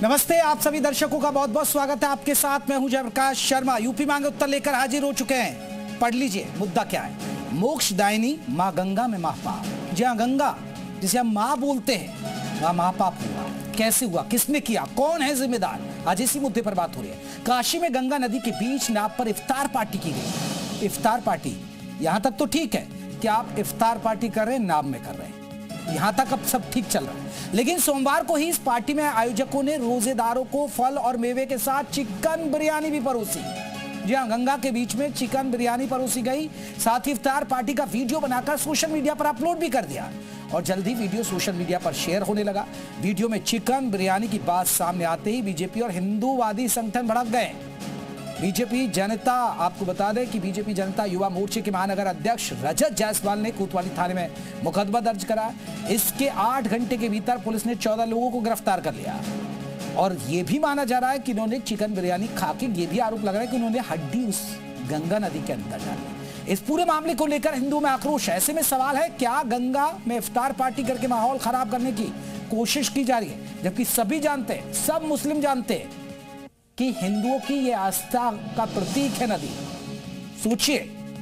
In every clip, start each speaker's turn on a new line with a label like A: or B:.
A: नमस्ते, आप सभी दर्शकों का बहुत बहुत स्वागत है। आपके साथ मैं हूं जयप्रकाश शर्मा। यूपी मांगे उत्तर लेकर हाजिर हो चुके हैं। पढ़ लीजिए मुद्दा क्या है। मोक्षदायिनी मां गंगा में महापाप। जी हां, गंगा जिसे हम मां बोलते हैं वह महापाप हुआ। कैसे हुआ, किसने किया, कौन है जिम्मेदार, आज इसी मुद्दे पर बात हो रही है। काशी में गंगा नदी के बीच नाव पर इफ्तार पार्टी की गई। इफ्तार पार्टी, यहां तक तो ठीक है कि आप इफ्तार पार्टी कर रहे हैं, नाव में कर रहे हैं, यहां तक अब सब ठीक चल रहा है। लेकिन सोमवार को ही इस पार्टी में आयोजकों ने रोजेदारों को फल और मेवे के साथ चिकन बिरयानी भी परोसी। जी हां, गंगा के बीच में चिकन बिरयानी परोसी गई। साथ ही इफ्तार पार्टी का वीडियो बनाकर सोशल मीडिया पर अपलोड भी कर दिया और जल्दी वीडियो सोशल मीडिया पर शेयर होने लगा। वीडियो में चिकन बिरयानी की बात सामने आते ही बीजेपी और हिंदूवादी संगठन भड़क गए। बीजेपी जनता, आपको बता दें कि बीजेपी जनता युवा मोर्चे के महानगर अध्यक्ष रजत जायसवाल ने कोतवाली थाने में मुकदमा दर्ज करा। इसके 8 घंटे के भीतर पुलिस ने 14 लोगों को गिरफ्तार कर लिया और यह भी माना जा रहा है कि इन्होंने चिकन बिरयानी खा के, ये भी आरोप लग रहा है कि उन्होंने हड्डी उस गंगा नदी के अंदर डाली। इस पूरे मामले को लेकर हिंदुओं में आक्रोश है। ऐसे में सवाल है, क्या गंगा में इफ्तार पार्टी करके माहौल खराब करने की कोशिश की जा रही है, जबकि सभी जानते हैं, सब मुस्लिम जानते हैं कि हिंदुओं की यह आस्था का प्रतीक है नदी। सोचिए,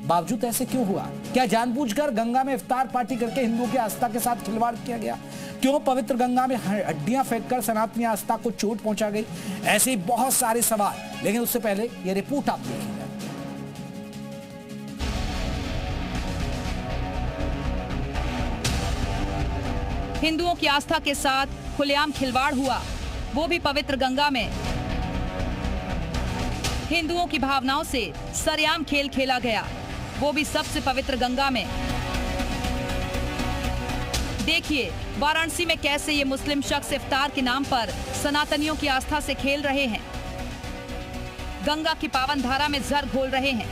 A: बावजूद ऐसे क्यों हुआ? क्या जानबूझकर गंगा में इफ्तार पार्टी करके हिंदुओं की आस्था के साथ खिलवाड़ किया गया? क्यों पवित्र गंगा में हड्डियां फेंककर सनातनी आस्था को चोट पहुंचा गई? ऐसे बहुत सारे सवाल, लेकिन उससे पहले यह रिपोर्ट आप देखिए।
B: हिंदुओं की आस्था के साथ खुलेआम खिलवाड़ हुआ, वो भी पवित्र गंगा में। हिंदुओं की भावनाओं से सरेआम खेल खेला गया, वो भी सबसे पवित्र गंगा में। देखिए वाराणसी में कैसे ये मुस्लिम शख्स इफ्तार के नाम पर सनातनियों की आस्था से खेल रहे हैं। गंगा की पावन धारा में जहर घोल रहे हैं,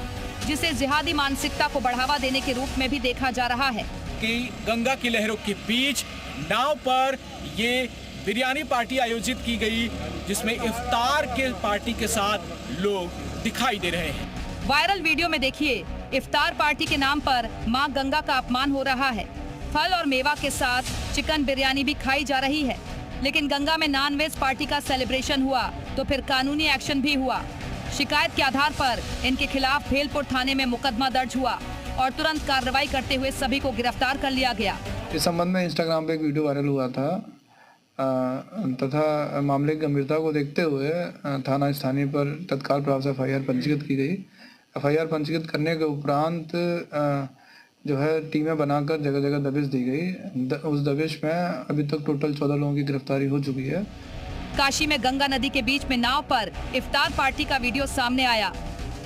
B: जिसे जिहादी मानसिकता को बढ़ावा देने के रूप में भी देखा जा रहा है।
C: कि गंगा की लहरों के बीच नाव पर ये बिरयानी पार्टी आयोजित की गई, जिसमें इफ्तार के पार्टी के साथ लोग दिखाई दे रहे हैं।
B: वायरल वीडियो में देखिए, इफ्तार पार्टी के नाम पर मां गंगा का अपमान हो रहा है। फल और मेवा के साथ चिकन बिरयानी भी खाई जा रही है। लेकिन गंगा में नॉनवेज पार्टी का सेलिब्रेशन हुआ तो फिर कानूनी एक्शन भी हुआ। शिकायत के आधार पर इनके खिलाफ भेलपुर थाने में मुकदमा दर्ज हुआ और तुरंत कार्रवाई करते हुए सभी को गिरफ्तार कर लिया गया।
D: इस संबंध में इंस्टाग्राम पे एक वीडियो वायरल हुआ था तथा मामले की गंभीरता को देखते हुए थाना स्थानीय पर तत्काल प्रभाव से FIR पंजीकृत की गई। FIR पंजीकृत करने के उपरांत जो है टीमें बनाकर जगह जगह दबिश दी गई। उस दबिश में अभी तक टोटल 14 लोगों की गिरफ्तारी हो चुकी है।
B: काशी में गंगा नदी के बीच में नाव पर इफ्तार पार्टी का वीडियो सामने आया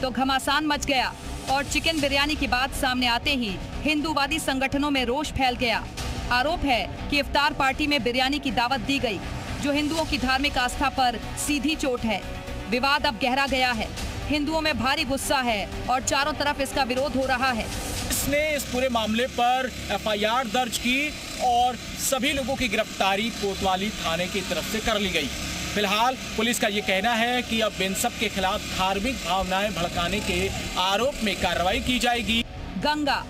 B: तो घमासान मच गया और चिकन बिरयानी की बात सामने आते ही हिंदूवादी संगठनों में रोष फैल गया। आरोप है कि इफ्तार पार्टी में बिरयानी की दावत दी गई, जो हिंदुओं की धार्मिक आस्था पर सीधी चोट है। विवाद अब गहरा गया है, हिंदुओं में भारी गुस्सा है और चारों तरफ इसका विरोध हो रहा है।
C: इसने इस पूरे मामले पर FIR दर्ज की और सभी लोगों की गिरफ्तारी कोतवाली थाने की तरफ से कर ली गई। फिलहाल पुलिस का ये कहना है कि अब इन सब के खिलाफ धार्मिक भावनाएं भड़काने के आरोप में कार्रवाई की जाएगी।
B: गंगा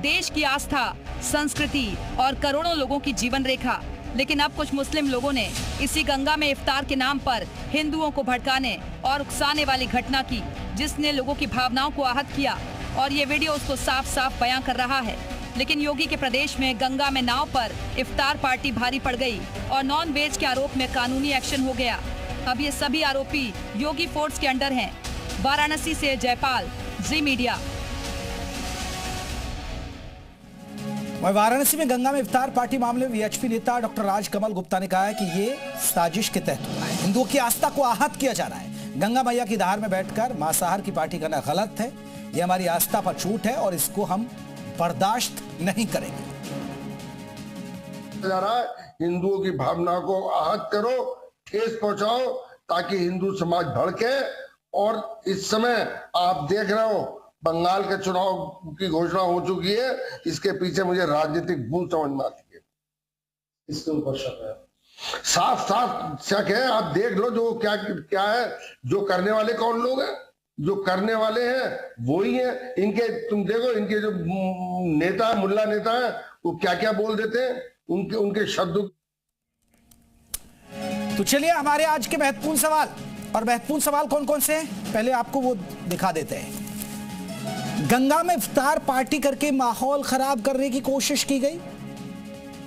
B: देश की आस्था, संस्कृति और करोड़ों लोगों की जीवन रेखा, लेकिन अब कुछ मुस्लिम लोगों ने इसी गंगा में इफ्तार के नाम पर हिंदुओं को भड़काने और उकसाने वाली घटना की, जिसने लोगों की भावनाओं को आहत किया और ये वीडियो उसको साफ साफ बयां कर रहा है। लेकिन योगी के प्रदेश में गंगा में नाव पर इफ्तार पार्टी भारी पड़ गई और नॉन वेज के आरोप में कानूनी एक्शन हो गया। अब ये सभी आरोपी योगी फोर्स के अंडर हैं। वाराणसी से जयपाल, जी मीडिया।
A: वाराणसी में गंगा में इफ्तार पार्टी मामले में VHP नेता डॉक्टर राजकमल गुप्ता ने कहा है कि ये साजिश के तहत हुआ है। हिंदुओं की आस्था को आहत किया जा रहा है। गंगा मैया की धार में बैठकर मांसाहार की पार्टी करना गलत है। ये हमारी आस्था पर चोट है और इसको हम बर्दाश्त नहीं करेंगे।
E: जा रहा है, हिंदुओं की भावना को आहत करो, ठेस पहुंचाओ, ताकि हिंदू समाज भड़के। और इस समय आप देख रहे हो, बंगाल के चुनाव की घोषणा हो चुकी है। इसके पीछे मुझे राजनीतिक भूल समझ में आती है।
F: इसके ऊपर शक है,
E: साफ साफ शक है। आप देख लो जो क्या क्या है। जो करने वाले कौन लोग हैं? जो करने वाले हैं वो ही हैं। इनके तुम देखो, इनके जो नेता मुल्ला नेता है, वो क्या क्या बोल देते हैं। उनके शब्द
A: तो चलिए हमारे आज के महत्वपूर्ण सवाल, और महत्वपूर्ण सवाल कौन कौन से हैं पहले आपको वो दिखा देते हैं। गंगा में इफ्तार पार्टी करके माहौल खराब करने की कोशिश की गई,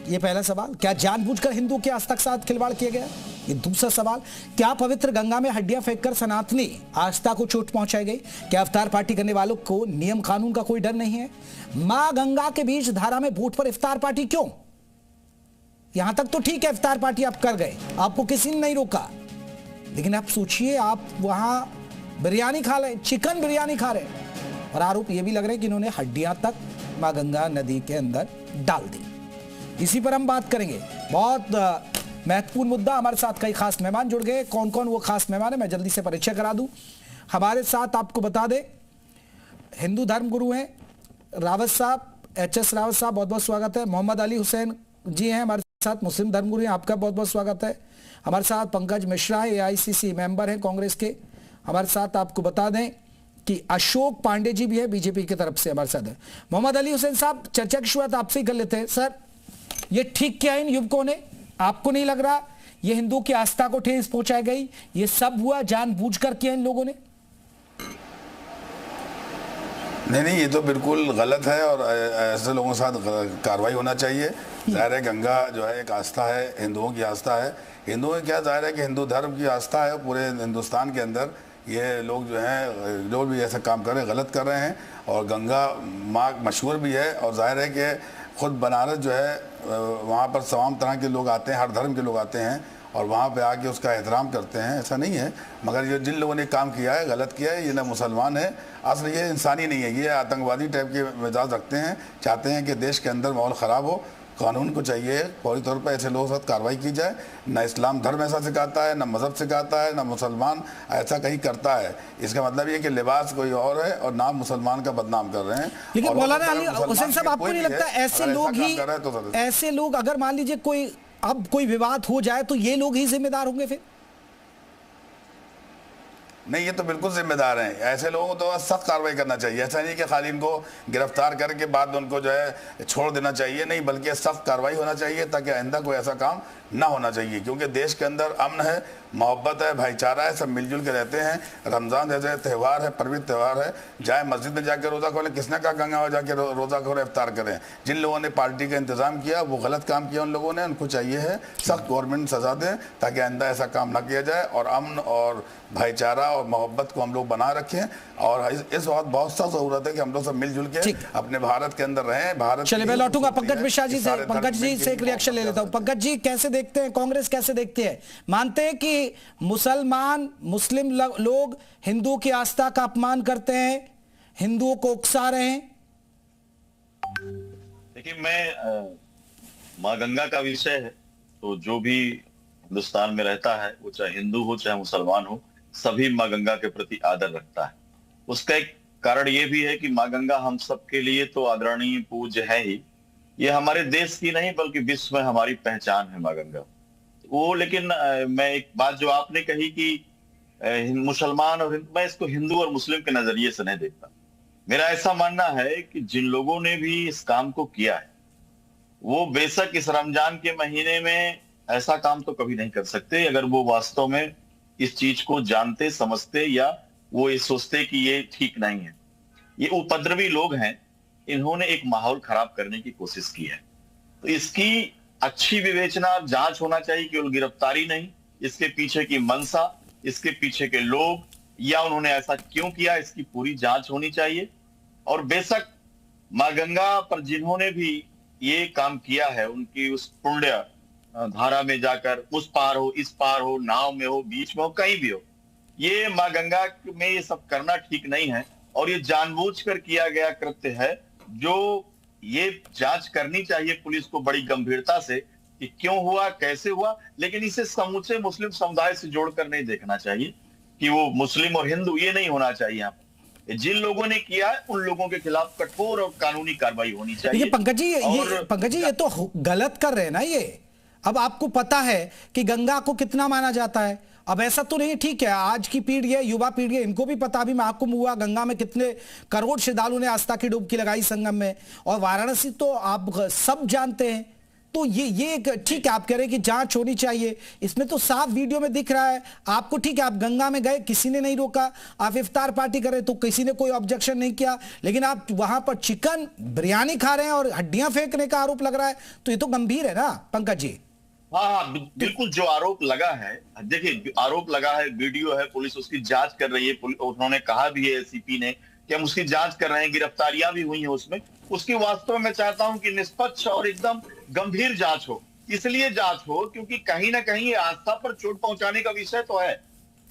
A: ये पहला सवाल। क्या जानबूझकर हिंदू की आस्था के साथ खिलवाड़ किया गया, ये दूसरा सवाल। क्या पवित्र गंगा में हड्डियां फेंककर सनातनी आस्था को चोट पहुंचाई गई। क्या इफ्तार पार्टी करने वालों को नियम कानून का कोई डर नहीं है। मां गंगा के बीच धारा में बूथ पर इफ्तार पार्टी क्यों। यहां तक तो ठीक है, इफ्तार पार्टी आप कर गए, आपको किसी ने नहीं रोका, लेकिन आप सोचिए आप वहां बिरयानी खा रहे, चिकन बिरयानी खा रहे, और आरोप यह भी लग रहे हैं कि इन्होंने हड्डियां तक मां गंगा नदी के अंदर डाल दी। इसी पर हम बात करेंगे। बहुत महत्वपूर्ण मुद्दा। हमारे साथ कई खास मेहमान जुड़ गए। कौन कौन वो खास मेहमान है मैं जल्दी से परिचय करा दूं। हमारे साथ आपको बता दें, हिंदू धर्म गुरु हैं रावत साहब, HS रावत साहब, बहुत बहुत स्वागत है। मोहम्मद अली हुसैन जी हैं हमारे साथ, मुस्लिम धर्मगुरु हैं, आपका बहुत बहुत स्वागत है। हमारे साथ पंकज मिश्रा है, AICC मेंबर हैं कांग्रेस के। हमारे साथ आपको बता दें कि अशोक पांडे जी भी है, बीजेपी की तरफ से हमारे साथ है। मोहम्मद अली हुसैन साहब, चर्चा की शुरुआत आपसे ही कर लेते हैं। सर, ये ठीक किया इन युवकों ने, आपको नहीं लग रहा ये हिंदू की आस्था को ठेस पहुंचाई गई, ये सब हुआ जानबूझकर किया इन लोगों ने?
G: नहीं, ये तो बिल्कुल गलत है और ऐसे लोगों के साथ कार्रवाई होना चाहिए। जाहिर है गंगा जो है एक आस्था है, हिंदुओं की आस्था है। हिंदुओं में क्या जाहिर है कि हिंदू धर्म की आस्था है पूरे हिंदुस्तान के अंदर। ये लोग जो हैं, जो भी ऐसा काम कर रहे हैं गलत कर रहे हैं, और गंगा माँ मशहूर भी है, और जाहिर है कि खुद बनारस जो है वहाँ पर तमाम तरह के लोग आते हैं, हर धर्म के लोग आते हैं और वहाँ पे आके उसका एहतराम करते हैं, ऐसा नहीं है। मगर ये जिन लोगों ने काम किया है, गलत किया है, ये ना मुसलमान है, असल ये इंसानी नहीं है, ये आतंकवादी टाइप के मिजाज रखते हैं, चाहते हैं कि देश के अंदर माहौल ख़राब हो। कानून को चाहिए फौरी तौर पर ऐसे लोगों के साथ कार्रवाई की जाए। ना इस्लाम धर्म ऐसा सिखाता है, ना मज़हब सिखाता है, ना मुसलमान ऐसा कहीं करता है। इसका मतलब ये कि लिबास कोई और है और नाम मुसलमान का बदनाम कर रहे हैं।
A: लेकिन मौलाना अली हुसैन साहब, आपको नहीं लगता ऐसे लोग ही, ऐसे लोग अगर मान लीजिए कोई विवाद हो जाए तो ये लोग ही जिम्मेदार होंगे फिर?
G: नहीं, ये तो बिल्कुल जिम्मेदार हैं। ऐसे लोगों को तो सख्त कार्रवाई करना चाहिए। ऐसा नहीं कि खाली इनको गिरफ्तार करके बाद उनको जो है छोड़ देना चाहिए, नहीं, बल्कि सख्त कार्रवाई होना चाहिए ताकि आइंदा कोई ऐसा काम ना होना चाहिए। क्योंकि देश के अंदर अमन है, मोहब्बत है, भाईचारा है, सब मिलजुल के रहते हैं। रमज़ान जैसे त्यौहार है, पवित्र त्यौहार है, जाए मस्जिद में जाकर रोज़ा खोलें। किसने कहा गंगा में जाकर रोज़ा खोलें, इफ्तार करें? जिन लोगों ने पार्टी का इंतज़ाम किया वो गलत काम किया उन लोगों ने, उनको चाहिए है सख्त गवर्नमेंट सजा दें ताकि आइंदा ऐसा काम ना किया जाए, और अमन और भाईचारा और मोहब्बत को हम लोग बना रखें। और इस वक्त बहुत सा ज़रूरत है कि हम लोग सब मिलजुल के अपने भारत के अंदर रहें। भारत,
A: चलिए मैं लौटूंगा पंकज मिश्रा जी से। पंकज जी से एक रिएक्शन ले लेता हूं। पंकज जी, कैसे देखते हैं, कांग्रेस कैसे देखते हैं? मानते हैं कि मुस्लिम लोग हिंदू की आस्था का अपमान करते हैं, हिंदुओं को उकसा रहे हैं?
H: देखिए, मैं माँ गंगा का विषय है तो जो भी हिंदुस्तान में रहता है, वो चाहे हिंदू हो चाहे मुसलमान हो, सभी माँ गंगा के प्रति आदर रखता है। उसका एक कारण ये भी है कि माँ गंगा हम सबके लिए तो आदरणीय पूज्य है ही, ये हमारे देश की नहीं बल्कि विश्व में हमारी पहचान है माँ गंगा वो। लेकिन मैं एक बात जो आपने कही कि मुसलमान और मैं इसको हिंदू और मुस्लिम के नजरिए से नहीं देखता। मेरा ऐसा मानना है कि जिन लोगों ने भी इस काम को किया है वो बेशक इस रमजान के महीने में ऐसा काम तो कभी नहीं कर सकते अगर वो वास्तव में इस चीज को जानते समझते या वो ये सोचते कि ये ठीक नहीं है। ये उपद्रवी लोग हैं, इन्होंने एक माहौल खराब करने की कोशिश की है, तो इसकी अच्छी विवेचना और जांच होना चाहिए, केवल गिरफ्तारी नहीं, इसके पीछे की मंशा, इसके पीछे के लोग या उन्होंने ऐसा क्यों किया, इसकी पूरी जांच होनी चाहिए। और बेशक मां गंगा पर जिन्होंने भी ये काम किया है उनकी उस पुण्य धारा में जाकर उस पार हो इस पार हो, नाव में हो बीच में हो कहीं भी हो, ये मां गंगा में ये सब करना ठीक नहीं है और ये जानबूझकर किया गया कृत्य है जो ये जांच करनी चाहिए पुलिस को बड़ी गंभीरता से कि क्यों हुआ, कैसे हुआ। लेकिन इसे समूचे मुस्लिम समुदाय से जोड़कर नहीं देखना चाहिए कि वो मुस्लिम और हिंदू, ये नहीं होना चाहिए। यहाँ पर जिन लोगों ने किया है उन लोगों के खिलाफ कठोर और कानूनी कार्रवाई होनी चाहिए।
A: पंकज जी ये तो गलत कर रहे हैं ना ये। अब आपको पता है कि गंगा को कितना माना जाता है, अब ऐसा तो नहीं, ठीक है आज की पीढ़ी है, युवा पीढ़ी है, इनको भी पता, अभी महाकुंभ हुआ, गंगा में कितने करोड़ श्रद्धालुओं ने आस्था की डुबकी लगाई संगम में, और वाराणसी तो आप सब जानते हैं तो ये ठीक है, आप कह रहे हैं कि जांच होनी चाहिए, इसमें तो साफ वीडियो में दिख रहा है आपको। ठीक है, आप गंगा में गए, किसी ने नहीं रोका, आप इफ्तार पार्टी कर रहे तो किसी ने कोई ऑब्जेक्शन नहीं किया, लेकिन आप वहां पर चिकन बिरयानी खा रहे हैं और हड्डियां फेंकने का आरोप लग रहा है, तो ये तो गंभीर है ना पंकज जी।
H: हाँ, बिल्कुल। जो आरोप लगा है, देखिए आरोप लगा है, वीडियो है, पुलिस उसकी जांच कर रही है। उन्होंने कहा भी है एसीपी ने कि हम उसकी जांच कर रहे हैं, गिरफ्तारियां भी हुई हैं उसमें। उसकी वास्तव में मैं चाहता हूं कि निष्पक्ष और एकदम गंभीर जांच हो। इसलिए जांच हो क्योंकि कहीं ना कहीं ये आस्था पर चोट पहुंचाने का विषय तो है,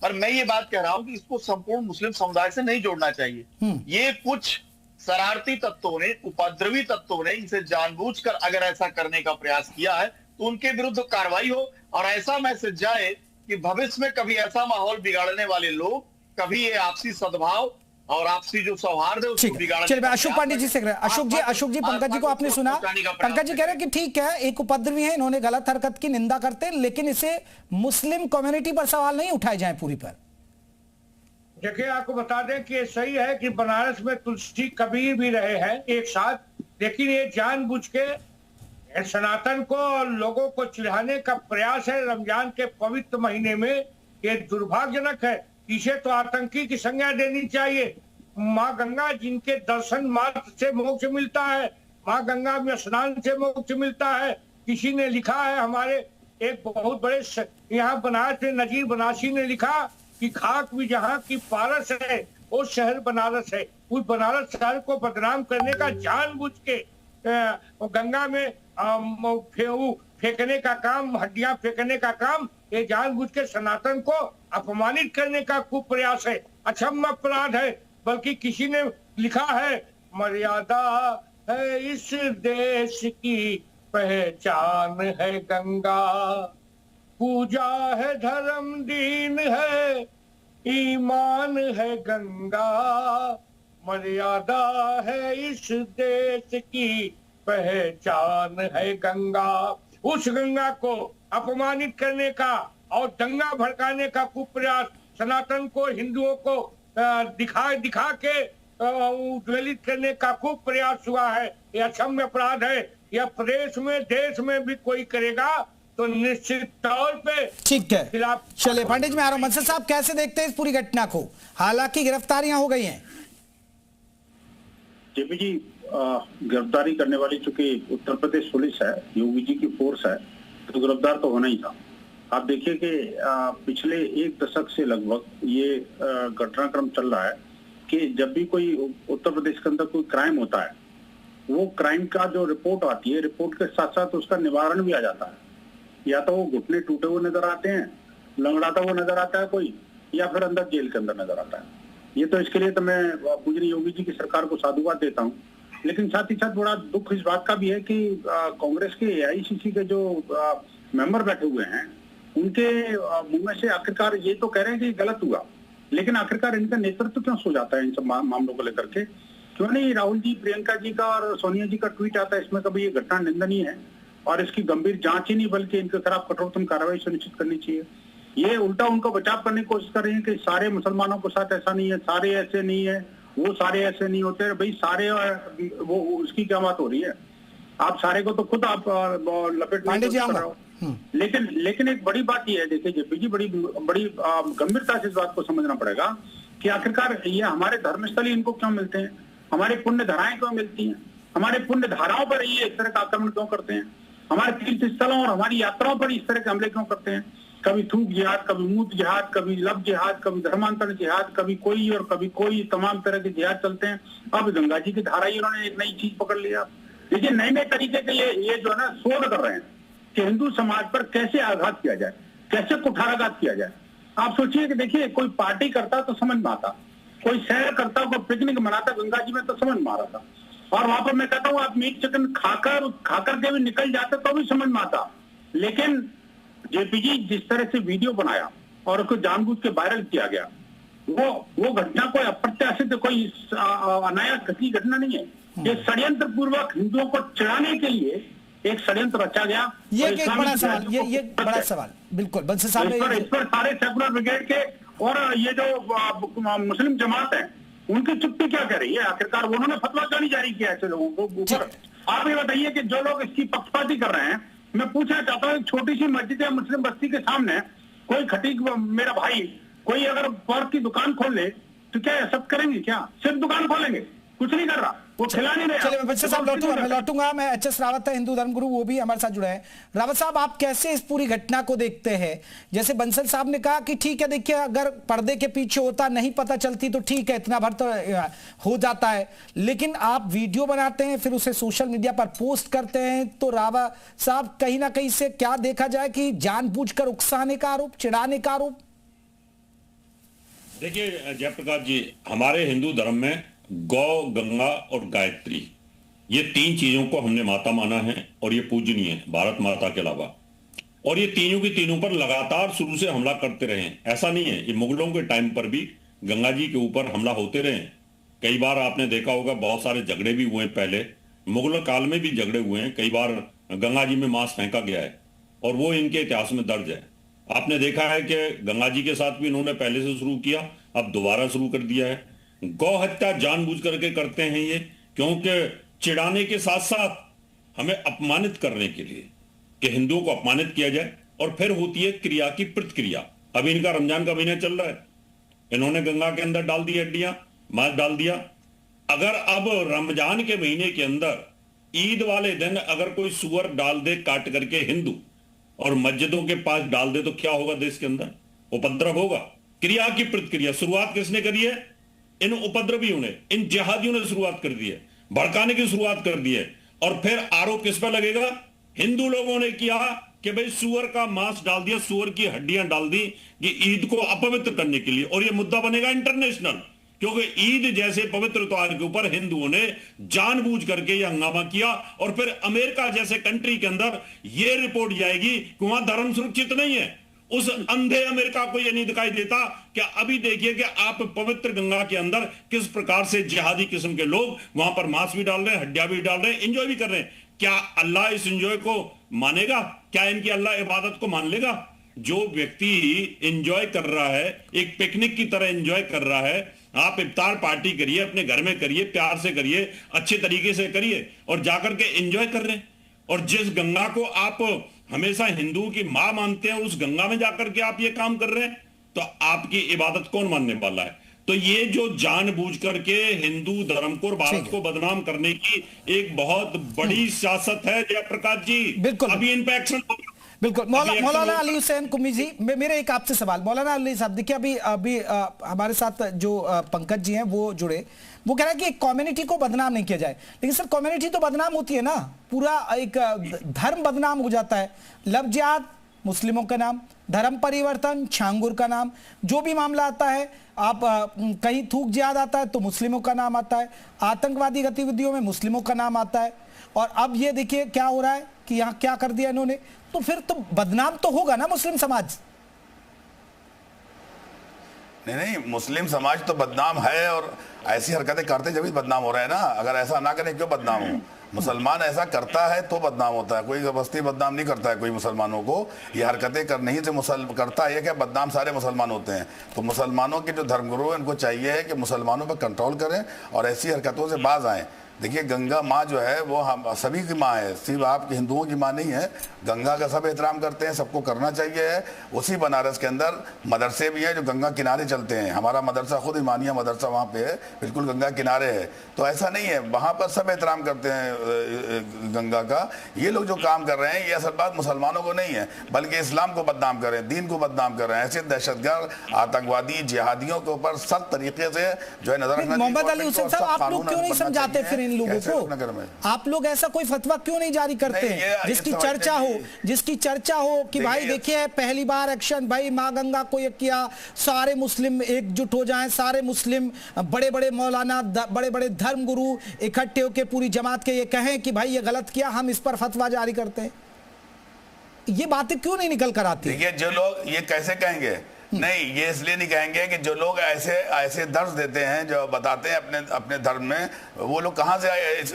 H: पर मैं ये बात कह रहा हूं कि इसको संपूर्ण मुस्लिम समुदाय से नहीं जोड़ना चाहिए। ये कुछ शरारती तत्वों ने, उपद्रवी तत्वों ने इसे जानबूझकर अगर ऐसा करने का प्रयास किया है तो उनके विरुद्ध कार्रवाई हो और ऐसा मैसेज जाए कि भविष्य में कभी ऐसा माहौल बिगाड़ने वाले लोग, कभी ये आपसी सद्भाव और आपसी जो सौहार्द है उसको बिगाड़ने।
A: चलिए, अशोक पांडे जी से अशोक जी पंकज जी को आपने सुना, पंकज जी कह रहे हैं कि ठीक है, एक उपद्रवी है, इन्होंने गलत हरकत की निंदा करते हैं, लेकिन इसे मुस्लिम कम्युनिटी पर सवाल नहीं उठाए जाए पूरी पर।
I: देखिए, आपको बता दें कि सही है कि बनारस में तुलसी कबीर भी रहे हैं एक साथ, लेकिन ये जानबूझ के सनातन को और लोगों को चिढ़ाने का प्रयास है रमजान के पवित्र महीने में। ये दुर्भाग्यजनक है। इसे तो आतंकी की संज्ञा देनी चाहिए। माँ गंगा जिनके दर्शन मात्र से मोक्ष मिलता है, माँ गंगा में स्नान से मोक्ष मिलता है। किसी ने लिखा है, हमारे एक बहुत बड़े यहाँ बनारस में नजीर बनारसी ने लिखा कि खाक भी जहाँ की पारस है वो शहर बनारस है। उस बनारस शहर को बदनाम करने का जानबूझ के गंगा में फेंकने का काम, हड्डियां फेंकने का काम, ये जानबूझ के सनातन को अपमानित करने का कुप्रयास है, अक्षम्य अपराध है। बल्कि किसी ने लिखा है, मर्यादा है इस देश की, पहचान है गंगा, पूजा है धर्म, दीन है, ईमान है गंगा, मर्यादा है इस देश की, पहचान है गंगा। उस गंगा को अपमानित करने का और दंगा भड़काने का कुप्रयास, सनातन को, हिंदुओं को दिखा के उद्वेलित करने का खूब प्रयास हुआ है। यह अक्षम्य अपराध है। यह प्रदेश में, देश में भी कोई करेगा तो निश्चित तौर पे
A: ठीक है। चलिए पंडित जी, मैं आ रहा हूं। मनसर साहब, कैसे देखते हैं इस पूरी घटना को? हालांकि गिरफ्तारियां हो गई हैं।
J: जेपी जी, गिरफ्तारी करने वाली चूंकि उत्तर प्रदेश पुलिस है, योगी जी की फोर्स है, तो गिरफ्तार तो होना ही था। आप देखिए कि पिछले एक दशक से लगभग ये घटनाक्रम चल रहा है कि जब भी कोई उत्तर प्रदेश के अंदर कोई क्राइम होता है, वो क्राइम का जो रिपोर्ट आती है, रिपोर्ट के साथ साथ उसका निवारण भी आ जाता है। या तो वो घुटने टूटे हुए नजर आते हैं, लंगड़ाता हुआ नजर आता है कोई, या फिर अंदर जेल के अंदर नजर आता है। ये तो इसके लिए तो मैं पूजनीय योगी जी की सरकार को साधुवाद देता हूँ। लेकिन साथ ही साथ बड़ा दुख इस बात का भी है कि कांग्रेस के AICC के जो मेंबर बैठे हुए हैं, उनके मुंह में से आखिरकार ये तो कह रहे हैं कि गलत हुआ, लेकिन आखिरकार इनका नेतृत्व क्यों सो जाता है इन सब मामलों को लेकर के? क्यों नहीं राहुल जी, प्रियंका जी का और सोनिया जी का ट्वीट आता है, इसमें कभी ये घटना निंदनीय है और इसकी गंभीर जांच ही नहीं बल्कि इनके खिलाफ कठोरतम कार्रवाई सुनिश्चित करनी चाहिए। ये उल्टा उनको बचाव करने की कोशिश कर रही है कि सारे मुसलमानों के साथ ऐसा नहीं है, सारे ऐसे नहीं है, वो सारे ऐसे नहीं होते। भाई सारे वो उसकी क्या बात हो रही है? आप सारे को तो खुद आप लपेट में कर रहे हो। लेकिन एक बड़ी बात ये है, देखिए जेपी जी, बड़ी गंभीरता से इस बात को समझना पड़ेगा कि आखिरकार ये हमारे धर्मस्थल इनको क्यों मिलते हैं, हमारे पुण्य धाराएं क्यों मिलती हैं, हमारे पुण्य धाराओं पर ये इस तरह का आक्रमण क्यों करते हैं, हमारे तीर्थ स्थलों और हमारी यात्राओं पर इस तरह के हमले क्यों करते हैं? कभी थूक जिहाद, कभी मूत जिहाद, कभी लब जिहाद, कभी धर्मांतरण जिहाद, कभी कोई और कभी कोई, तमाम तरह के जिहाद चलते हैं। अब गंगा जी की धारा ही उन्होंने एक नई चीज पकड़ लिया। देखिए, नए नए तरीके के ये जो है ना शोध कर रहे हैं कि हिंदू समाज पर कैसे आघात किया जाए, कैसे कुठाराघात किया जाए। आप सोचिए कि देखिए, कोई पार्टी करता तो समझ में आता, कोई सैर करता, कोई पिकनिक मनाता गंगा जी में तो समझ में आ रहा था, और वहां पर मैं कहता हूँ आप मीट चिकन खाकर के भी निकल जाते तो भी समझ में आता। लेकिन जेपी जी, जिस तरह से वीडियो बनाया और उसको जानबूझ के वायरल किया गया, वो घटना कोई अप्रत्याशित, कोई अनायास घटी घटना नहीं है। ये षड्यंत्र पूर्वक हिंदुओं को चिढ़ाने के लिए एक षड्यंत्र रचा गया।
A: ये एक बड़ा सवाल, ये बड़ा सवाल, बिल्कुल बंसल साहब ने
J: इस पर सारे सेकुलर ब्रिगेड के और ये जो मुस्लिम जमात है, उनकी चुप्पी क्या कह रही है? आखिरकार उन्होंने फतवा क्यों नहीं जारी किया ऐसे लोगों को ऊपर? आप ये बताइए कि जो लोग इसकी पक्षपाती कर रहे हैं, मैं पूछना चाहता हूँ, एक छोटी सी मस्जिद या मुस्लिम बस्ती के सामने कोई खटीक मेरा भाई कोई अगर पर्क की दुकान खोल ले तो क्या सब करेंगे? क्या सिर्फ दुकान खोलेंगे? कुछ नहीं कर रहा, वो खिला नहीं रहे।
A: चलिए मैं लौटूंगा। मैं एचएस रावत है, हिंदू धर्मगुरु, वो भी हमारे साथ जुड़े हैं। रावत साहब, आप कैसे इस पूरी घटना को देखते हैं? जैसे बंसल साहब ने कहा कि ठीक है, देखिए अगर पर्दे के पीछे होता, नहीं पता चलती तो ठीक है, इतना भर तो हो जाता है, लेकिन आप वीडियो बनाते हैं फिर उसे सोशल मीडिया पर पोस्ट करते हैं, तो रावत साहब कहीं ना कहीं से क्या देखा जाए कि जानबूझकर उकसाने का आरोप, चिढ़ाने का आरोप?
K: देखिए जयप्रकाश जी, हमारे हिंदू धर्म में गौ, गंगा और गायत्री, ये तीन चीजों को हमने माता माना है और ये पूजनीय है भारत माता के अलावा। और ये तीनों की तीनों पर लगातार शुरू से हमला करते रहे हैं। ऐसा नहीं है, ये मुगलों के टाइम पर भी गंगा जी के ऊपर हमला होते रहे हैं। कई बार आपने देखा होगा, बहुत सारे झगड़े भी हुए हैं। पहले मुगल काल में भी झगड़े हुए हैं, कई बार गंगा जी में मांस फेंका गया है और वो इनके इतिहास में दर्ज है। आपने देखा है कि गंगा जी के साथ भी इन्होंने पहले से शुरू किया, अब दोबारा शुरू कर दिया है। गौ हत्या जानबूझ करके करते हैं ये, क्योंकि चिढ़ाने के साथ साथ हमें अपमानित करने के लिए कि हिंदुओं को अपमानित किया जाए, और फिर होती है क्रिया की प्रतिक्रिया। अभी इनका रमजान का महीना चल रहा है, इन्होंने गंगा के अंदर डाल दी हड्डियां, मांस डाल दिया। अगर अब रमजान के महीने के अंदर ईद वाले दिन अगर कोई सुअर डाल दे काट करके हिंदू और मस्जिदों के पास डाल दे, तो क्या होगा? देश के अंदर उपद्रव होगा। क्रिया की प्रतिक्रिया शुरुआत किसने करी है? इन उपद्रवियों ने, इन जिहादियों ने शुरुआत कर दी है, भड़काने की शुरुआत कर दी है। और फिर आरोप किस पर लगेगा? हिंदू लोगों ने किया कि भाई सुअर का मांस डाल दिया, सुअर की हड्डियां डाल दी कि ईद को अपवित्र करने के लिए, और यह मुद्दा बनेगा इंटरनेशनल, क्योंकि ईद जैसे पवित्र त्योहार के ऊपर हिंदुओं ने जानबूझ करके यह हंगामा किया। और फिर अमेरिका जैसे कंट्री के अंदर यह रिपोर्ट जाएगी कि वहां धर्म सुरक्षित नहीं है। उस अंधे अमेरिका को यह नहीं दिखाई देता कि अभी देखिए कि आप पवित्र गंगा के अंदर किस प्रकार से जिहादी किस्म के लोग वहां पर मांस भी डाल रहे हैं, हड्डियां भी डाल रहे हैं, एंजॉय भी कर रहे हैं। क्या अल्लाह इस एंजॉय को मानेगा? क्या इनकी अल्लाह इबादत को मान लेगा? जो व्यक्ति एंजॉय कर रहा है, एक पिकनिक की तरह एंजॉय कर रहा है, आप इफ्तार पार्टी करिए, अपने घर में करिए, प्यार से करिए, अच्छे तरीके से करिए, और जाकर के एंजॉय कर रहे हैं। और जिस गंगा को आप हमेशा हिंदुओं की मां मानते हैं, उस गंगा में जाकर के आप ये काम कर रहे हैं, तो आपकी इबादत कौन मानने वाला है? तो ये जो जानबूझ करके हिंदू धर्म को और भारत को बदनाम करने की एक बहुत बड़ी सियासत है जयप्रकाश जी।
A: बिल्कुल,
K: अभी इन पे एक्शन
A: बिल्कुल। मौलाना अली हुसैन कुमी जी, मेरे एक आपसे सवाल। मौलाना अली साहब, देखिए अभी हमारे साथ जो पंकज जी हैं वो जुड़े, वो कह रहे हैं कि कम्युनिटी को बदनाम नहीं किया जाए, लेकिन सर कम्युनिटी तो बदनाम होती है ना, पूरा एक धर्म बदनाम हो जाता है। लव जिहाद मुस्लिमों का नाम, धर्म परिवर्तन छांगुर का नाम, जो भी मामला आता है, आप कहीं थूक जिहाद आता है तो मुस्लिमों का नाम आता है, आतंकवादी गतिविधियों में मुस्लिमों का नाम आता है, और अब ये देखिए क्या हो रहा है कि यहाँ क्या कर दिया इन्होंने, तो फिर तो बदनाम तो होगा ना मुस्लिम समाज।
G: नहीं, मुस्लिम समाज तो बदनाम है, और ऐसी हरकतें करते जब भी बदनाम हो रहे हैं ना। अगर ऐसा ना करें क्यों बदनाम हो? मुसलमान ऐसा करता है तो बदनाम होता है, कोई जबरदस्ती बदनाम नहीं करता है कोई मुसलमानों को। ये हरकतें करने ही से करता है क्या बदनाम सारे मुसलमान होते हैं? तो मुसलमानों के जो धर्मगुरु हैं उनको चाहिए है कि मुसलमानों पर कंट्रोल करें और ऐसी हरकतों से बाज आएँ। देखिए गंगा माँ जो है वो हम सभी की माँ है, सिर्फ आपके हिंदुओं की माँ नहीं है। गंगा का सब एहतराम करते हैं, सबको करना चाहिए है। उसी बनारस के अंदर मदरसे भी हैं जो गंगा किनारे चलते हैं। हमारा मदरसा खुद ईमानिया मदरसा वहाँ पे है, बिल्कुल गंगा किनारे है। तो ऐसा नहीं है, वहाँ पर सब एहतराम करते हैं गंगा का। ये लोग जो काम कर रहे हैं ये असल बात मुसलमानों को नहीं है, बल्कि इस्लाम को बदनाम कर रहे हैं, दीन को बदनाम कर रहे हैं। ऐसे दहशतगर्द आतंकवादी जिहादियों के ऊपर सख्त तरीके से जो है नजर रखना।
A: मोहम्मद अली हुसैन साहब, आप लोग क्यों नहीं समझाते फिर इन लोगों को? आप लोग ऐसा कोई फतवा क्यों नहीं जारी करते हैं जिसकी चर्चा हो कि भाई देखिए पहली बार एक्शन, भाई माँ गंगा को ये किया, सारे मुस्लिम एकजुट हो जाएं, सारे मुस्लिम बड़े बड़े मौलाना, बड़े बड़े धर्मगुरु इकट्ठे होकर पूरी जमात के ये कहें कि भाई ये गलत किया, हम इस पर फतवा जारी करते हैं। ये बातें क्यों नहीं निकल कर आती?
G: देखिए जो लोग ये कैसे कहेंगे, नहीं, ये इसलिए नहीं कहेंगे कि जो लोग ऐसे ऐसे दर्ज देते हैं, जो बताते हैं अपने अपने धर्म में, वो लोग कहाँ से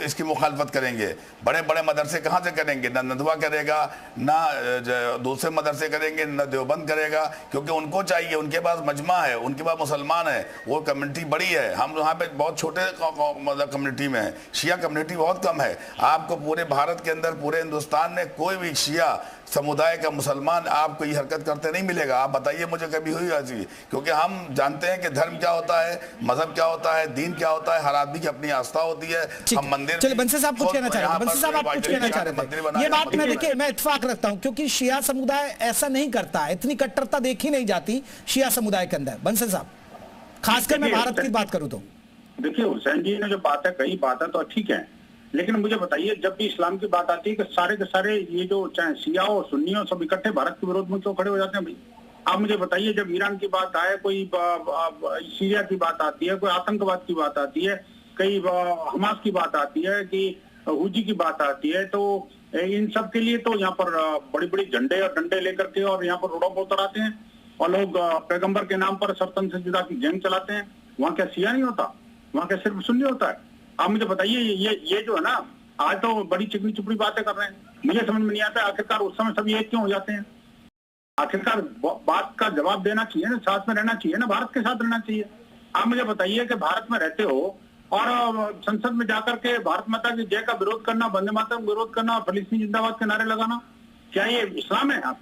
G: इसकी मुखालफत करेंगे? बड़े बड़े मदरसे कहाँ से करेंगे? ना नदवा करेगा, ना दूसरे मदरसे करेंगे, ना देवबंद करेगा, क्योंकि उनको चाहिए, उनके पास मजमा है, उनके पास मुसलमान है, वो कम्युनिटी बड़ी है। हम यहाँ पे बहुत छोटे मतलब कम्युनिटी में है, शिया कम्युनिटी बहुत कम है। आपको पूरे भारत के अंदर, पूरे हिंदुस्तान में कोई भी शिया समुदाय का मुसलमान आपको ये हरकत करते नहीं मिलेगा। आप बताइए मुझे कभी हुई ऐसी? क्योंकि हम जानते हैं कि धर्म क्या होता है, मजहब क्या होता है, दीन क्या होता है, हर आदमी की अपनी आस्था होती है। हम मंदिर,
A: चलिए बंसल साहब कुछ कहना चाह रहे थे, बंसल साहब आप कुछ कहना चाह रहे थे। ये बात मैं देखिए मैं इत्तेफाक रखता हूं, क्योंकि शिया समुदाय ऐसा नहीं करता, इतनी कट्टरता देखी नहीं जाती शिया समुदाय के अंदर। बंसल साहब, खासकर मैं भारत की बात करूं तो
J: देखिए, हुसैन जी ने जो बात है कही बात है तो ठीक है, लेकिन मुझे बताइए जब भी इस्लाम की बात आती है कि सारे के सारे ये जो चाहे शिया हो सुन्नी हो सब इकट्ठे भारत के विरोध में क्यों खड़े हो जाते हैं भाई? आप मुझे बताइए, जब ईरान की बात आए, कोई सीरिया की बात आती है, कोई आतंकवाद की बात आती है, कई हमास की बात आती है, कि हुजी की बात आती है, तो इन सब के लिए तो यहाँ पर बड़ी बड़ी झंडे और डंडे लेकर के और यहाँ पर रोडों पर उतर आते हैं और लोग पैगंबर के नाम पर सरतन से जुदा की जंग चलाते हैं। वहाँ क्या शिया नहीं होता? वहाँ क्या सिर्फ सुन्नी होता है? आप मुझे बताइए, ये जो है ना, आज तो बड़ी चिकनी चुपड़ी बातें कर रहे हैं, मुझे समझ में नहीं आता आखिरकार उस समय सब ये क्यों हो जाते हैं? आखिरकार बात का जवाब देना चाहिए ना, साथ में रहना चाहिए ना, भारत के साथ रहना चाहिए। आप मुझे बताइए कि भारत में रहते हो और संसद में जाकर के भारत माता की जय का विरोध करना, वंदे मातरम का विरोध करना, फिलिस्तीन जिंदाबाद के नारे लगाना, क्या ये इस्लाम है? आप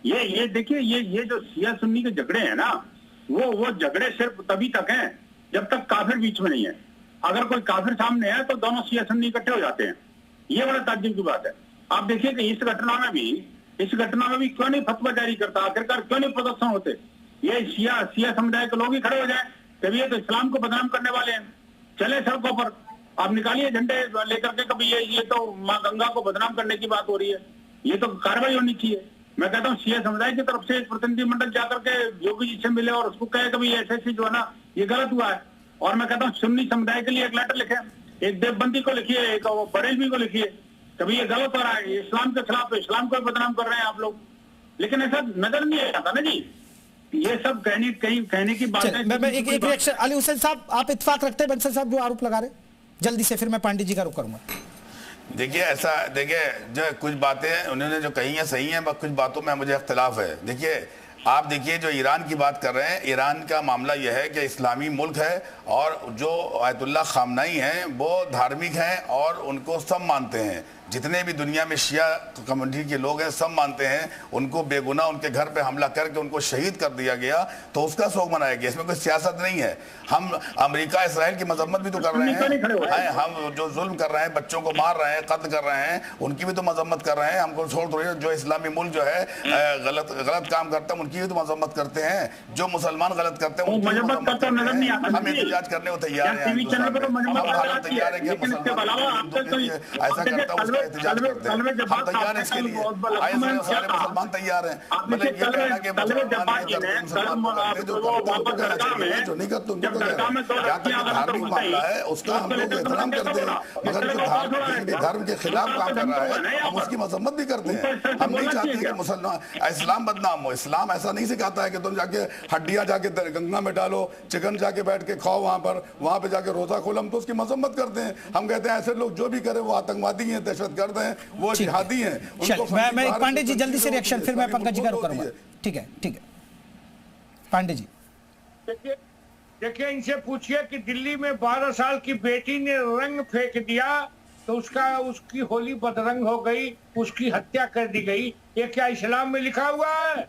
J: ये देखिए, ये जो शिया सुन्नी के झगड़े हैं ना, वो झगड़े सिर्फ तभी तक हैं जब तक काफिर बीच में नहीं है। अगर कोई काफिर सामने है तो दोनों शिया सुन्नी इकट्ठे हो जाते हैं। ये बड़ा ताज्जुब की बात है। आप देखिए कि इस घटना में भी क्यों नहीं फतवा जारी करता, आखिरकार क्यों नहीं प्रदर्शन होते? ये शिया समुदाय के लोग ही खड़े हो जाए, कभी ये तो इस्लाम को बदनाम करने वाले हैं, चले सड़कों पर, आप निकालिए झंडे लेकर के, कभी ये तो माँ गंगा को बदनाम करने की बात हो रही है, ये तो कार्रवाई होनी चाहिए। मैं कहता हूँ शिया समुदाय की तरफ से एक प्रतिनिधिमंडल जाकर के योगी जी से मिले और उसको कहे कभी ऐसे जो है ना ये गलत हुआ है। और मैं कहता हूँ सुन्नी समुदाय के लिए एक लेटर लिखे, एक देवबंदी को लिखिए, एक बरेलवी को लिखिए, कभी ये गलत हो रहा है, इस्लाम के खिलाफ, इस्लाम को बदनाम कर रहे हैं आप लोग, लेकिन ऐसा नजर नहीं आता ना जी। ये सब कहने की बात है।
A: मैं एक रिएक्शन, अली हुसैन साहब, आप इत्तेफाक रखते हैं बंसल साहब जो आरोप लगा रहे? जल्दी से, फिर मैं पांडे जी का रुख करूंगा।
G: देखिए ऐसा, देखिए जो कुछ बातें उन्होंने जो कही हैं सही हैं, कुछ बातों में मुझे इख्तिलाफ है। देखिए आप देखिए जो ईरान की बात कर रहे हैं, ईरान का मामला यह है कि इस्लामी मुल्क है और जो आयतुल्लाह खामनाई हैं वो धार्मिक हैं और उनको सब मानते हैं। जितने भी दुनिया में शिया कम्युनिटी के लोग हैं सब मानते हैं उनको। बेगुनाह उनके घर पे हमला करके उनको शहीद कर दिया गया तो उसका शोक मनाया गया, इसमें कोई सियासत नहीं है। हम अमेरिका इसराइल की मजम्मत भी तो कर रहे हैं, हम जो जुल्म कर रहे हैं, बच्चों को मार रहे हैं, कत्ल कर रहे हैं, उनकी भी तो मजम्मत कर रहे हैं। हमको छोड़ थोड़ी, जो इस्लामी मुल्क जो है गलत काम करता है उनकी भी तो मजम्मत करते हैं, जो मुसलमान गलत करते हैं हम एहतजाज करने को तैयार हैं, हम तैयार है कि ऐसा करता हूँ एहतजाज करते हैं, हम तैयार हैं इसके लिए, सारे मुसलमान तैयार हैं। मतलब ये कहना कि जो नहीं करते उनको जहाँ तक धार्मिक मामला है उसका हम लोग एहतराम करते हैं, मगर जो धर्म के खिलाफ काम कर रहा है हम उसकी मजम्मत भी करते हैं। हम नहीं चाहते कि मुसलमान इस्लाम बदनाम हो। इस्लाम ऐसा नहीं सिखाता है कि तुम जाके हड्डियां जाके गंगा में डालो, चिकन जाके बैठ के खाओ, वहां पे जाके रोजा खोलो, हम तो उसकी मजम्मत करते हैं। हम कहते हैं ऐसे लोग जो भी करे वो आतंकवादी हैं, दहशतगर्द हैं, वो जिहादी हैं।
A: मैं पांडे जी जल्दी से रिएक्शन, फिर मैं पंकज जी का रुख करूंगा। ठीक है पांडे जी।
I: देखिए इनसे पूछिए कि दिल्ली में 12 साल की बेटी ने रंग फेंक दिया तो उसकी होली बदरंग हो गई, उसकी हत्या कर दी गई। ये क्या इस्लाम में लिखा हुआ है?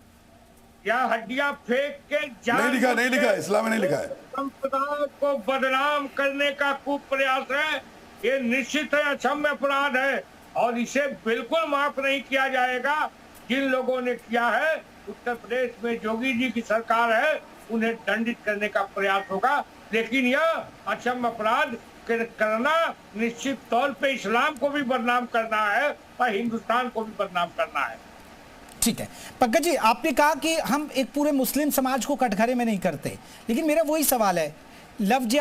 I: या हड्डियां फेंक के
G: नहीं लिखा इस्लाम में नहीं लिखा है।
I: संप्रदाय को बदनाम करने का कुप्रयास है, ये निश्चित है अक्षम्य अपराध है और इसे बिल्कुल माफ नहीं किया जाएगा। जिन लोगों ने किया है, उत्तर प्रदेश में योगी जी की सरकार है, उन्हें दंडित करने का प्रयास होगा। लेकिन यह अक्षम्य अपराध करना निश्चित तौर पे इस्लाम को भी बदनाम करना है और हिंदुस्तान को भी बदनाम करना है।
A: ठीक है पंकज जी, आपने कहा कि हम एक पूरे मुस्लिम समाज को कटघरे में नहीं करते, लेकिन मेरा वही सवाल है, लफ्ज़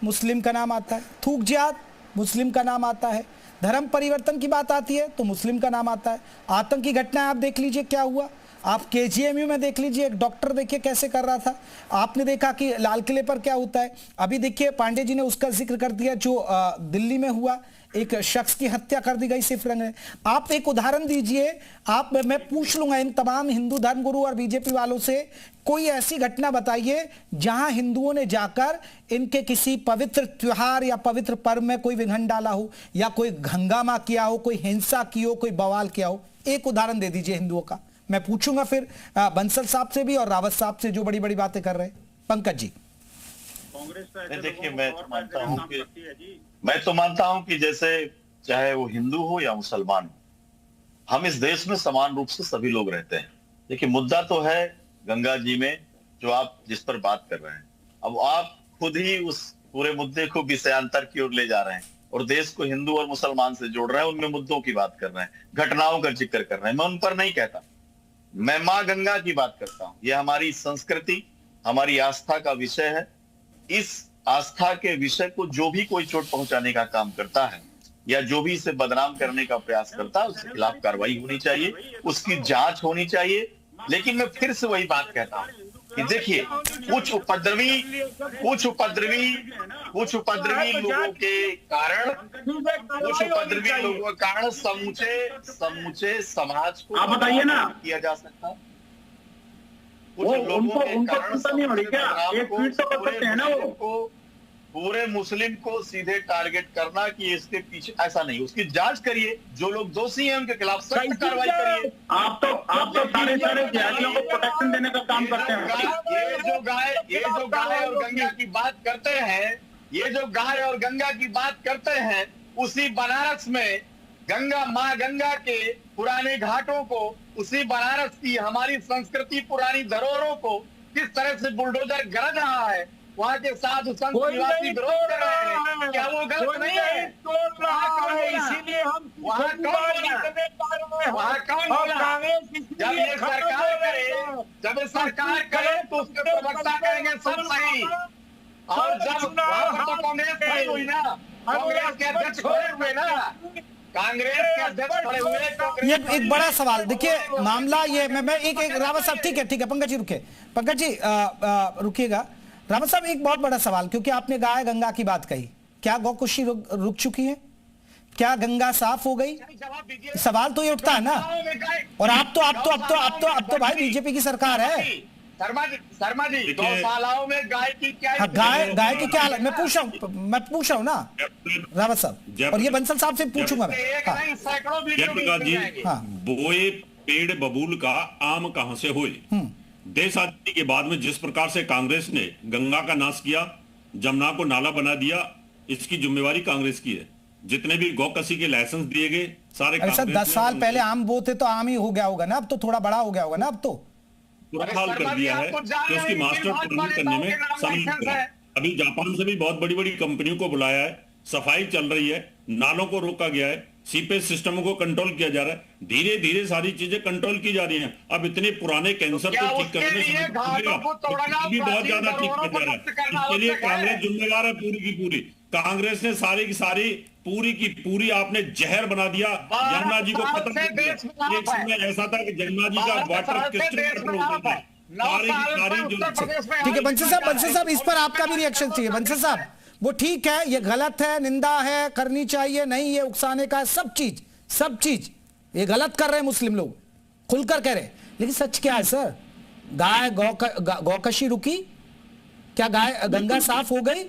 A: मुस्लिम का नाम आता है, थूक जिहाद मुस्लिम का नाम आता है, धर्म परिवर्तन की बात आती है तो मुस्लिम का नाम आता है। आतंकी घटनाएं आप देख लीजिए क्या हुआ, आप केजीएमयू में देख लीजिए, एक डॉक्टर देखिए कैसे कर रहा था। आपने देखा कि लाल किले पर क्या होता है। अभी देखिए पांडे जी ने उसका जिक्र कर दिया जो दिल्ली में हुआ, एक शख्स की हत्या कर दी गई सिर्फ रंग। आप एक उदाहरण दीजिए, आप मैं पूछ लूंगा इन तमाम हिंदू धर्मगुरु और बीजेपी वालों से, कोई ऐसी घटना बताइए जहां हिंदुओं ने जाकर इनके किसी पवित्र त्योहार या पवित्र पर्व में कोई विघ्न डाला हो, या कोई हंगामा किया हो, कोई हिंसा की हो, कोई बवाल किया हो। एक उदाहरण दे दीजिए हिंदुओं का। मैं पूछूंगा फिर बंसल साहब से भी और रावत साहब से जो बड़ी बड़ी बातें कर रहे हैं। पंकज जी।
H: कांग्रेस देखिए, मैं तो मानता हूं कि जैसे चाहे वो हिंदू हो या मुसलमान हो, हम इस देश में समान रूप से सभी लोग रहते हैं। देखिए मुद्दा तो है गंगा जी में जो आप जिस पर बात कर रहे हैं। अब आप खुद ही उस पूरे मुद्दे को विषयांतर की ओर ले जा रहे हैं और देश को हिंदू और मुसलमान से जोड़ रहे हैं, उनमें मुद्दों की बात कर रहे हैं, घटनाओं का जिक्र कर रहे हैं। मैं उन पर नहीं कहता, मैं माँ गंगा की बात करता हूं। यह हमारी संस्कृति, हमारी आस्था का विषय है। इस आस्था के विषय को जो भी कोई चोट पहुंचाने का काम करता है या जो भी इसे बदनाम करने का प्रयास करता है, उसके खिलाफ कार्रवाई होनी चाहिए, उसकी जांच होनी चाहिए। लेकिन मैं फिर से वही बात कहता हूं कि देखिए कुछ उपद्रवी लोगों के कारण समूचे समाज को
J: आप बताइए ना
H: किया जा सकता है।
J: उनको चिंता नहीं हो रही क्या? एक ट्वीट तो कर सकते हैं ना वो।
H: पूरे मुस्लिम को सीधे टारगेट करना कि इसके पीछे, ऐसा नहीं, उसकी जांच करिए, जो लोग दोषी हैं उनके खिलाफ सख्त कार्रवाई करिए।
J: आप तो सारे जिहादियों को प्रोटेक्शन देने का काम करते हैं।
H: ये जो गाय और गंगा की बात करते हैं, उसी बनारस में माँ गंगा के पुराने घाटों को, उसी बनारस की हमारी संस्कृति, पुरानी धरोहरों को किस तरह से बुलडोजर गरज रहा है, वहाँ के साधु संत निवासी विरोध कर रहे हैं। क्या वो गलत नहीं है?
I: इसीलिए हम
H: वहाँ कौन बोला? जब ये सरकार करे तो उसके प्रवक्ता करेंगे सब सही। और जब तो कांग्रेस खड़ी हुई ना, कांग्रेस के अध्यक्ष खड़े हुए ना, कांग्रेस के अध्यक्ष खड़े हुए।
A: ये एक बड़ा सवाल देखिए, मामला ये मैं एक रावत साहब, ठीक है पंकज जी रुके, पंकज जी रुकिएगा। रावत साहब एक बहुत बड़ा सवाल, क्योंकि आपने गाय गंगा की बात कही, क्या गौकुशी रुक चुकी है? क्या गंगा साफ हो गई? सवाल तो ये उठता है ना। और आप तो भाई बीजेपी की सरकार है।
H: शर्मा जी गौशालाओं में गाय की क्या,
A: गाय की क्या हालत? मैं पूछ रहा हूँ ना रावत साहब, और ये बंसल साहब से पूछूंगा मैं।
K: बोए पेड़ बबूल का आम कहां से हुए? देश आजादी के बाद में जिस प्रकार से कांग्रेस ने गंगा का नाश किया, जमुना को नाला बना दिया, इसकी जिम्मेवारी कांग्रेस की है। जितने भी गौकसी के लाइसेंस दिए गए सारे,
A: 10 साल पहले आम वो थे तो आम ही हो गया होगा ना, अब तो थोड़ा बड़ा हो गया होगा ना, अब तो
K: हाल कर दिया है कि उसकी मास्टर प्लानिंग करने में शामिल है। अभी जापान से भी बहुत बड़ी बड़ी कंपनियों को बुलाया है, सफाई चल रही है, नालों को रोका गया है, सीपेज सिस्टम को कंट्रोल किया जा रहा है, धीरे धीरे सारी चीजें कंट्रोल की जा रही हैं। अब इतने पुराने कैंसर को ठीक करने में बहुत ज्यादा ठीक किया जा रहा है। इसके लिए कांग्रेस जिम्मेदार है पूरी की पूरी। कांग्रेस ने सारी की सारी पूरी की पूरी आपने जहर बना दिया, यमुना जी को खत्म कर दिया। एक समय ऐसा था कि यमुना जी का वाटर क्रिस्टल होता था।
A: ठीक है बंसल साहब, इस पर आपका भी रिएक्शन चाहिए। बंसल साहब, वो ठीक है, ये गलत है, निंदा है, करनी चाहिए, नहीं ये उकसाने का, सब चीज ये गलत कर रहे हैं मुस्लिम लोग, खुलकर कह रहे, लेकिन सच क्या है सर? गाय गौकशी रुकी क्या? गाय गंगा साफ हो गई?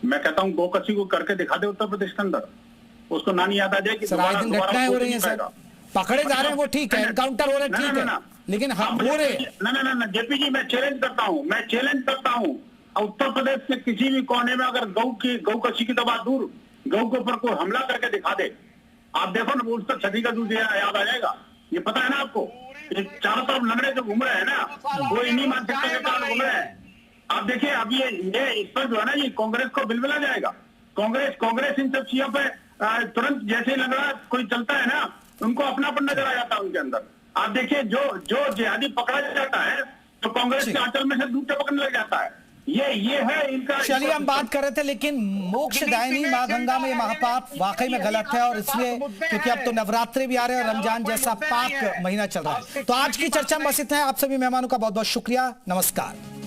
J: मैं कहता हूं गौकशी को करके दिखा दे उत्तर प्रदेश के अंदर, उसको ना नहीं याद आ जाए कि
A: घटनाएं हो रही हैं सर, पकड़े जा रहे हैं, वो ठीक है, एनकाउंटर हो रहे हैं, ठीक है, लेकिन हम हो रहे
J: ना जेपी जी, मैं चैलेंज करता हूं उत्तर प्रदेश के किसी भी कोने में अगर गौकशी की दबा दूर, गौ के ऊपर कोई हमला करके दिखा दे, आप देखो ना, उस तक सदी का दूध याद आ जाएगा। ये पता है ना आपको, चारों तरफ लंगड़े जो घूम रहे हैं ना, वो इन्हीं मानसिकता के कारण घूम रहे हैं। आप देखिए अब ये इस पर जो है ना, ये कांग्रेस को बिलबिला जाएगा। कांग्रेस इन सब चीजों पे तुरंत जैसे लंगड़ा कोई चलता है ना, उनको अपनापन नजर आ जाता है उनके अंदर। आप देखिए जो जिहादी पकड़ा जाता है तो कांग्रेस के आंचल में से दूध टपकने लग जाता है। ये है इनका।
A: चलिए हम बात कर रहे थे, लेकिन मोक्षदायिनी माँ गंगा में महापाप वाकई में गलत है, और इसलिए क्योंकि अब तो नवरात्रि भी आ रहे हैं और रमजान जैसा पाक महीना चल रहा है। तो आज की चर्चा में बस इतना है। आप सभी मेहमानों का बहुत बहुत शुक्रिया। नमस्कार।